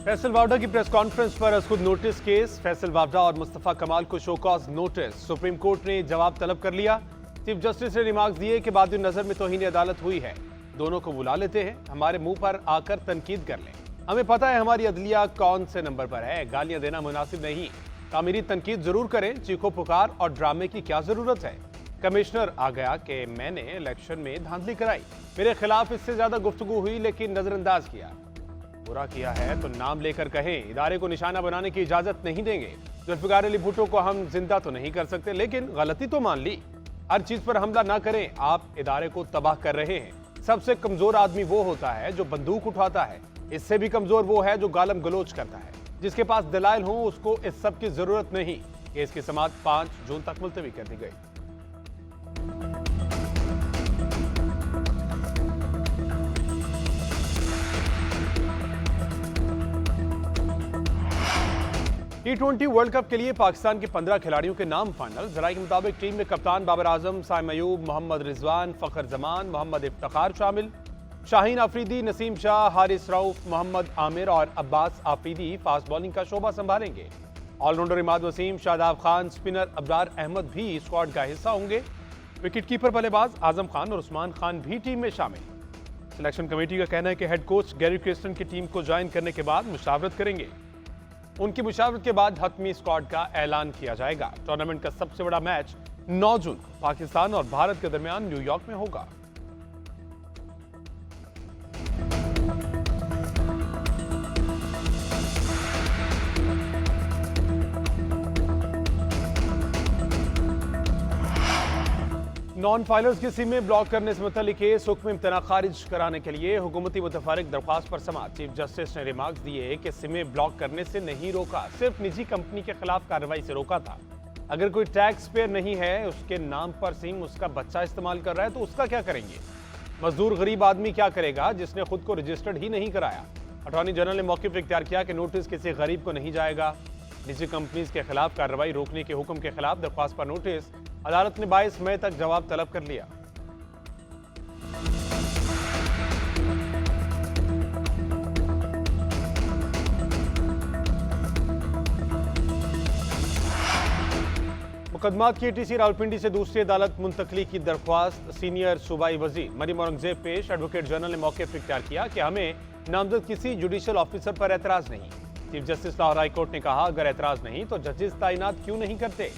फैसल वावडा की press conference पर खुद नोटिस केस। फैसल वावडा और मुस्तफा कमाल को show cause notice. Supreme court ने जवाब तलब कर लिया। चीफ जस्टिस ने रिमार्क्स दिए कि बाद नजर में तौहीन अदालत हुई है। दोनों को बुला लेते हैं, हमारे मुंह पर आकर तनकीद कर लें। हमें पता है हमारी अदलिया कौन से नंबर पर है। गालियां देना मुनासिब नहीं। तामीरी तनकीद जरूर करें। चीखो पुकार और ड्रामे की क्या जरूरत है। कमिश्नर आ गया कि मैंने इलेक्शन में धांधली कराई, मेरे खिलाफ इससे ज्यादा गुफ्तगू हुई लेकिन नजरअंदाज किया। बुरा किया है तो नाम लेकर कहें। इदारे को निशाना बनाने की इजाजत नहीं देंगे। जुल्फिकार अली भुट्टो को हम जिंदा तो नहीं कर सकते, लेकिन गलती तो मान ली। हर चीज पर हमला ना करें। आप इदारे को तबाह कर रहे हैं। सबसे कमजोर आदमी वो होता है जो बंदूक उठाता है। इससे भी कमजोर वो है जो गालम गलोच करता है। जिसके पास दलाइल हो उसको इस सब की जरूरत नहीं। केस की समाअत 5 जून तक मुलतवी कर दी गई। T20 वर्ल्ड कप के लिए पाकिस्तान के 15 खिलाड़ियों के नाम फाइनल। जराये के मुताबिक टीम में कप्तान बाबर आजम, साइम अयूब, मोहम्मद रिजवान, फखर जमान, मोहम्मद इफ्तिखार शामिल। शाहीन अफरीदी, नसीम शाह, हारिस रऊफ, मोहम्मद आमिर और अब्बास आफरीदी फास्ट बॉलिंग का शोबा संभालेंगे। ऑलराउंडर इमाद वसीम, शादाब खान, स्पिनर अब्रार अहमद भी स्क्वाड का हिस्सा होंगे। विकेट कीपर बल्लेबाज आजम खान और उस्मान खान भी टीम में शामिल। सिलेक्शन कमेटी का कहना है कि हेड कोच गैरी क्रिस्टन की टीम को ज्वाइन करने के बाद मुशावरत करेंगे। उनकी मुशावरत के बाद हतमी स्क्वाड का ऐलान किया जाएगा। टूर्नामेंट का सबसे बड़ा मैच 9 जून पाकिस्तान और भारत के दरमियान न्यूयॉर्क में होगा। नॉन फाइलर्स की सीमें ब्लॉक करने से मुतल्लिक केस हुक्म इम्तना खारिज कराने के लिए हुकूमती मुतफारिक दरख्वास्त पर समाअत। चीफ जस्टिस ने रिमार्क्स दिए कि सीमें ब्लॉक करने से नहीं रोका, सिर्फ निजी कंपनी के खिलाफ कार्रवाई से रोका था। अगर कोई टैक्स पेयर नहीं है, उसके नाम पर सिम उसका बच्चा इस्तेमाल कर रहा है तो उसका क्या करेंगे। मजदूर गरीब आदमी क्या करेगा जिसने खुद को रजिस्टर्ड ही नहीं कराया। अटॉर्नी जनरल ने मौके पर इख्तियार किया कि नोटिस किसी गरीब को नहीं जाएगा। निजी कंपनीज के खिलाफ कार्रवाई रोकने के हुक्म के खिलाफ दरख्वास्त पर नोटिस अदालत ने 22 मई तक जवाब तलब कर लिया। मुकदमात की टीसी रावलपिंडी से दूसरी अदालत मुंतकली की दरख्वास्त। सीनियर सूबाई वजीर मरीम औरंगजेब पेश। एडवोकेट जनरल ने मौके पर इख्तियार किया कि हमें नामजद किसी जुडिशल ऑफिसर पर एतराज नहीं। Chief justice Lahore high court ने कहा अगर एतराज नहीं तो जजेस तैनात क्यों नहीं करते।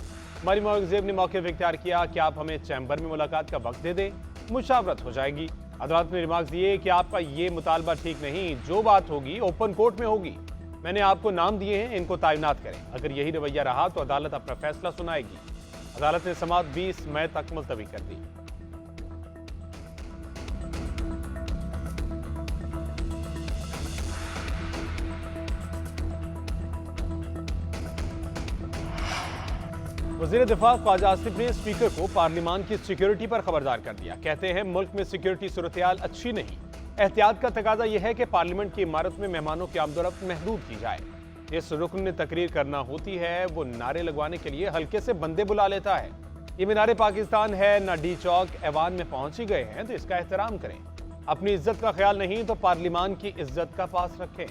मरीम औरंगजेब ने मौके पर इख्तियार किया कि आप हमें चैम्बर में मुलाकात का वक्त दे दें, मुशावरत हो जाएगी। अदालत ने रिमार्क्स दिए कि आपका ये मुतालबा ठीक नहीं, जो बात होगी ओपन कोर्ट में होगी। मैंने आपको नाम दिए हैं, इनको तैनात करें। अगर यही रवैया रहा तो अदालत अपना फैसला सुनाएगी। अदालत ने समाअत 20 मई तक मुलतवी कर दी। वज़ीर दिफा ख्वाजा आसिफ ने स्पीकर को पार्लियामान की सिक्योरिटी पर खबरदार कर दिया। कहते हैं मुल्क में सिक्योरिटी सूरत-ए-हाल अच्छी नहीं। एहतियात का तकाजा यह है कि पार्लियामेंट की इमारत में मेहमानों की आमदोरफ्त महदूद की जाए। जिस रुकन ने तकरीर करना होती है वो नारे लगवाने के लिए हल्के से बंदे बुला लेता है। ये मीनारे पाकिस्तान है, ना डी चौक ऐवान में पहुंच ही गए हैं तो इसका एहतराम करें। अपनी इज्जत का ख्याल नहीं तो पार्लियामान की इज्जत का पास रखें।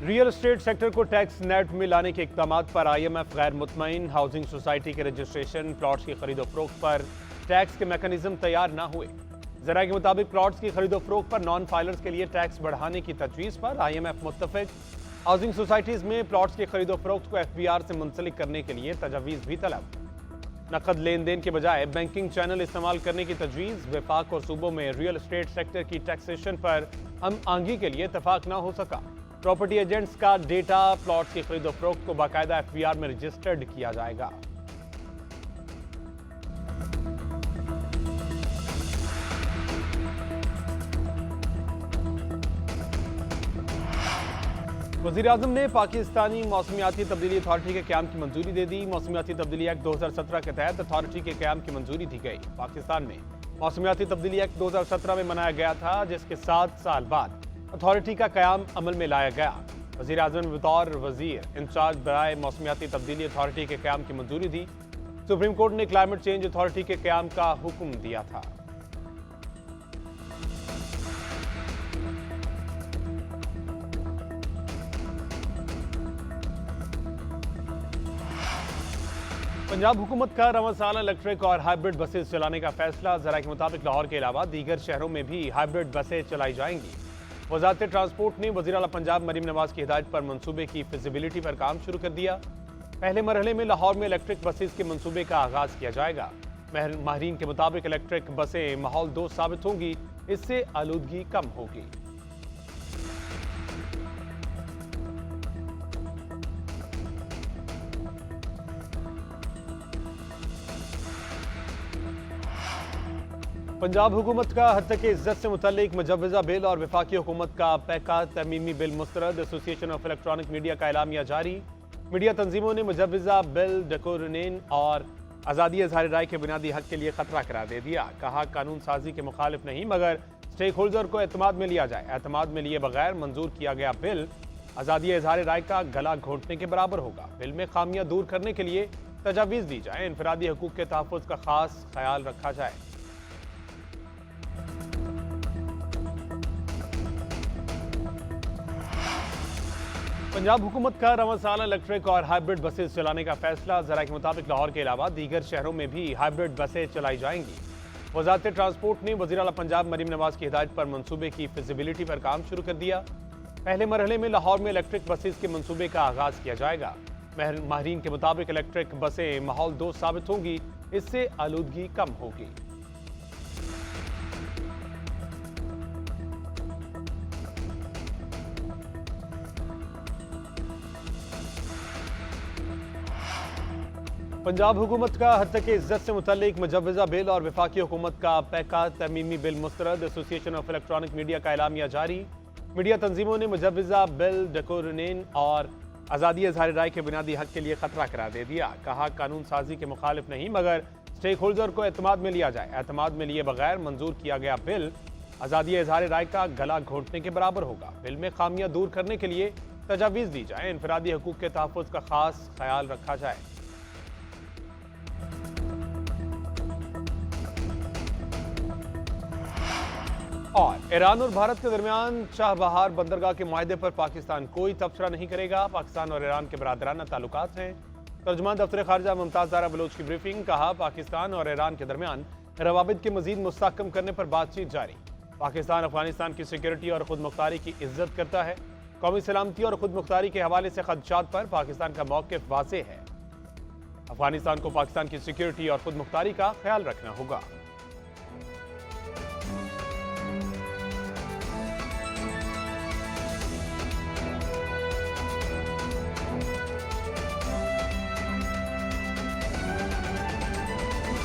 रियल एस्टेट सेक्टर को टैक्स नेट में लाने के इक़दाम पर IMF गैर मुतमईन। हाउसिंग सोसाइटी के रजिस्ट्रेशन, प्लॉट्स की खरीदो फरोख्त पर टैक्स के मैकेनिज्म तैयार ना हुए। जराये के मुताबिक प्लॉट्स की खरीदो फरोख्त पर नॉन फाइलर्स के लिए टैक्स बढ़ाने की तजवीज़ पर IMF मुत्तफिक। हाउसिंग सोसाइटीज़ में प्लॉट्स की खरीदो फरोख्त को FBR से मुंसलिक करने के लिए तजवीज़ भी तलब। नकद लेन देन के बजाय बैंकिंग चैनल इस्तेमाल करने की तजवीज़। वफाक और सूबों में रियल एस्टेट सेक्टर की टैक्सेशन पर हम आंगी के लिए इतफाक ना हो सका। प्रॉपर्टी एजेंट्स का डेटा प्लॉट्स की खरीदो फरोख्त को बाकायदा FBR में रजिस्टर्ड किया जाएगा। वज़ीर आज़म ने पाकिस्तानी मौसमियाती तब्दीली अथॉरिटी के क़याम की मंजूरी दे दी। मौसमियाती तब्दीली एक्ट 2017 के तहत अथॉरिटी के क़याम की मंजूरी दी गई। पाकिस्तान में मौसमियाती तब्दीली एक्ट 2017 में बनाया गया था, जिसके 7 साल बाद अथॉरिटी का क़याम अमल में लाया गया। वज़ीर आज़म ने बतौर वज़ीर इंचार्ज बराए मौसमियाती तब्दीली अथॉरिटी के क़याम की मंजूरी दी। सुप्रीम कोर्ट ने क्लाइमेट चेंज अथॉरिटी के क्याम का हुक्म दिया था। पंजाब हुकूमत का रवां साल इलेक्ट्रिक और हाइब्रिड बसेस चलाने का फैसला। जरा के मुताबिक लाहौर के अलावा दीगर शहरों में भी हाइब्रिड बसें चलाई जाएंगी। वजारत ट्रांसपोर्ट ने वज़ीर आला पंजाब मरीम नवाज की हिदायत पर मंसूबे की फिजिबिलिटी पर काम शुरू कर दिया। पहले मरहले में लाहौर में इलेक्ट्रिक बसेस के मंसूबे का आगाज किया जाएगा। माहिरीन के मुताबिक इलेक्ट्रिक बसें माहौल दोस्त साबित होंगी, इससे आलूदगी कम होगी। पंजाब हुकूमत का हद तक इज्जत से मुतल्लिक मुजव्वज़ा बिल और वफाकी हुकूमत का पैका तमीमी बिल मुस्तरद। एसोसिएशन ऑफ इलेक्ट्रॉनिक मीडिया का एलामिया जारी। मीडिया तंजीमों ने मुजव्वज़ा बिल डेकोरनेन और आज़ादी इज़हार राय के बुनियादी हक के लिए खतरा करार दे दिया। कहा कानून साजी के मुखालिफ नहीं मगर स्टेक होल्डर को एतमाद में लिया जाए। एतमाद में लिए बगैर मंजूर किया गया बिल आज़ादी इज़हार राय का गला घोंटने के बराबर होगा। बिल में खामियां दूर करने के लिए तजावीज़ दी जाए। इनफरादी हकूक़ के तहफ़्फ़ुज़ का खास ख्याल रखा जाए। पंजाब हुकूमत का रवां साल इलेक्ट्रिक और हाइब्रिड बसेस चलाने का फैसला। जरा के मुताबिक लाहौर के अलावा दीगर शहरों में भी हाइब्रिड बसें चलाई जाएंगी। वजारत ट्रांसपोर्ट ने वज़ीर आला पंजाब मरीम नवाज की हिदायत पर मंसूबे की फिजिबिलिटी पर काम शुरू कर दिया। पहले मरहले में लाहौर में इलेक्ट्रिक बसेस के मंसूबे का आगाज किया जाएगा। माहिरीन के मुताबिक इलेक्ट्रिक बसें माहौल दोस्त साबित होंगी, इससे आलूदगी कम होगी। पंजाब हुकूमत का हद तक इज्जत से मुतल्लिक मुजव्वज़ा बिल और वफाकी हुकूमत का पैका तमीमी बिल मुस्तरद। एसोसिएशन ऑफ इलेक्ट्रॉनिक मीडिया का एलामिया जारी। मीडिया तंजीमों ने मुजव्वज़ा बिल डेकोरनेन और आज़ादी इज़हार राय के बुनियादी हक के लिए खतरा करार दे दिया। कहा कानून साजी के मुखालिफ नहीं मगर स्टेक होल्डर को एतमाद में लिया जाए। एतमाद में लिए बगैर मंजूर किया गया बिल आज़ादी इज़हार राय का गला घोंटने के बराबर होगा। बिल में खामियां दूर करने के लिए तजावीज़ दी जाए। इनफरादी हकूक़ के तहफ़्फ़ुज़ का खास ख्याल रखा जाए। और ईरान और भारत के दरमियान चाबहार बंदरगाह के मुआहदे पर पाकिस्तान कोई तबसरा नहीं करेगा। पाकिस्तान और ईरान के बरादराना ताल्लुकात हैं। तर्जुमान दफ्तर खारजा मुमताज़ ज़ारा बलोच की ब्रीफिंग। कहा पाकिस्तान और ईरान के दरमियान रवाबित के मजीद मुस्तहकम करने पर बातचीत जारी। पाकिस्तान अफगानिस्तान की सिक्योरिटी और खुद मुख्तारी की इज्जत करता है। कौमी सलामती और खुद मुख्तारी के हवाले से खदशात पर पाकिस्तान का मौक़िफ़ वाज़ेह है। अफगानिस्तान को पाकिस्तान की सिक्योरिटी और खुद मुख्तारी का ख्याल रखना होगा।